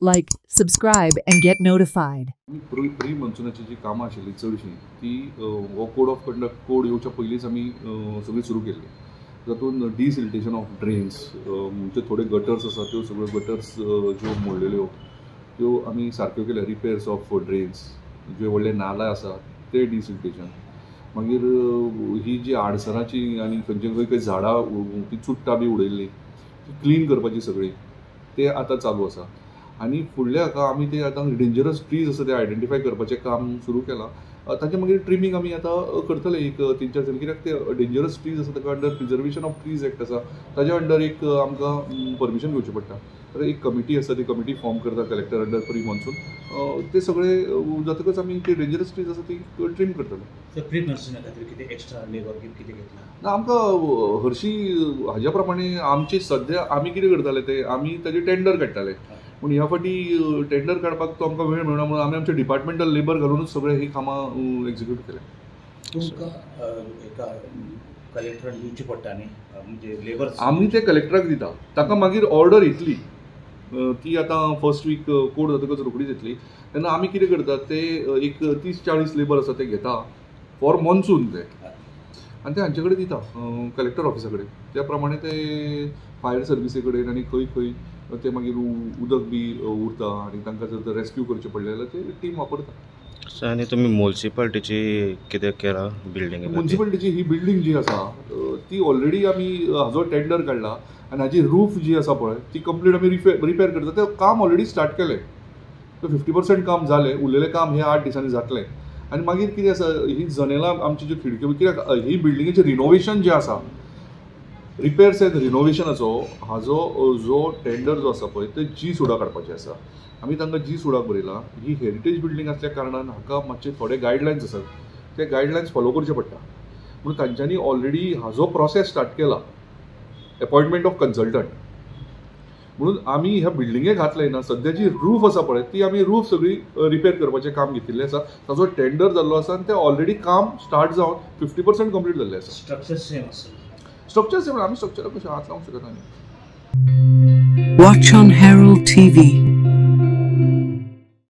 like, subscribe, and get notified. प्री मन्सूनाची जी कामां आशिल्ली चडशी ती हो कोड ऑफ कंडक्ट कोड येवच्या पयलींच आमी सगळी सुरू केल्ली. तातूंत डिसिल्टेशन ऑफ ड्रेन्स म्हणजे थोडे गटर्स आसा त्यो सगळ्यो गटर्स ज्यो मोडलेल्यो त्यो आमी सारक्यो केल्या. रिपेर्स ऑफ ड्रेन्स जे व्हडले नाला आसा ते डिसिल्टेशन. मागीर ही जी आडसराची आनी खंयचे खंय झाडां ती चुट्टां बी उडयल्ली ती क्लीन करपाची सगळी ते आतां चालू आसा. आनी फुडल्या हाका आमी ते आतां डेंजरस ट्रीज आसा ते आयडेंटिफाय करपाचें काम सुरू केलां. ताचे मागीर ट्रिमींग आमी आतां करतले एक 3-4 दिसांनी, कित्याक ते डेंजरस ट्रीज आसा ताका under preservation of trees act आसा ताज्या अंडर एक आमकां परमिशन घेवचें पडटा. तर एक कमिटी आसा ती कमिटी फॉर्म करता कलेक्टर अंडर प्री मॉन्सून. ते सगळे जातकच आमी ते डेंजरस ट्रीज आसा ती ट्रीम करतले. प्री मॉन्सूना खातीर कितें एक्स्ट्रा लेबर कितें घेतला ना आमकां हरशीं हाज्या प्रमाणे आमचे सद्या आमी कितें करताले ते आमी ताजे टेंडर काडटाले. पूण ह्या फाटी टेंडर काडपाक तो आमकां वेळ मेळना म्हणून आमी आमचे डिपार्टमेंटल लेबर घालूनच सगळे ही कामां एक्झिक्यूट केल्या. तुमकां एका कलेक्टरान दिवची पडटा न्ही म्हणजे लेबर आमी ते कलेक्टराक दिता ताका मागीर ऑर्डर येतली ती आतां फर्स्ट वीक कोड जातकच रोखडीच येतली. तेन्ना आमी कितें करतात ते एक 30-40 लेबर आसा ते घेता फॉर मॉन्सून ते आनी ते हांचे कडेन दिता कलेक्टर ऑफिसा कडेन. त्या प्रमाणे ते फायर सर्विसे कडेन आनी खंय खंय ते मागीर उदक बी उरता आनी तांकां जर रेस्क्यू करचें पडलें जाल्यार ते टीम वापरता. आनी तुमी म्युनिसिपालिटीची कितें केला बिल्डींग? म्युनिसिपालिटीची ही बिल्डींग जी आसा ती ऑलरेडी आमी हाजो टेंडर काडला आनी हाजी रूफ जी आसा पळय ती कंप्लीट आमी रिपेर करता. तें काम ऑलरेडी स्टार्ट केलें. 50% काम जालें. उरलेलें काम हे 8 दिसांनी जातलें. आनी मागीर कितें आसा ही जनेलां आमची ज्यो खिडक्यो कित्याक ही बिल्डिंगेचें रिनोवेशन जें आसा रिपेर्स एंड रिनोवेशनाचो हाजो जो टेंडर जो आसा पळय ते जी सुडा काडपाचें आसा. आमी तांकां जी सुडाक बरयलां. ही हेरिटेज बिल्डींग आसल्या कारणान हाका मातशे थोडे गायडलायन्स आसात ते गायडलायन्स फॉलो करचे पडटा. म्हणून तांच्यांनी ऑलरेडी हाजो प्रोसेस स्टार्ट केला अपॉयंटमेंट ऑफ कन्सल्टंट. म्हणून आमी ह्या बिल्डिंगेक हात लायना. सद्या जी रूफ आसा पळय ती आमी रूफ सगळी रिपेर करपाचें काम घेतिल्लें आसा. ताजो टेंडर जाल्लो आसा आनी तें ऑलरेडी काम स्टार्ट जावन 50% कंप्लीट जाल्लें आसा. स्ट्रक्चर सेम आसा. स्ट्रक्चर सेम आमी स्ट्रक्चराक कशें हात लावंक शकना. Watch on Herald TV.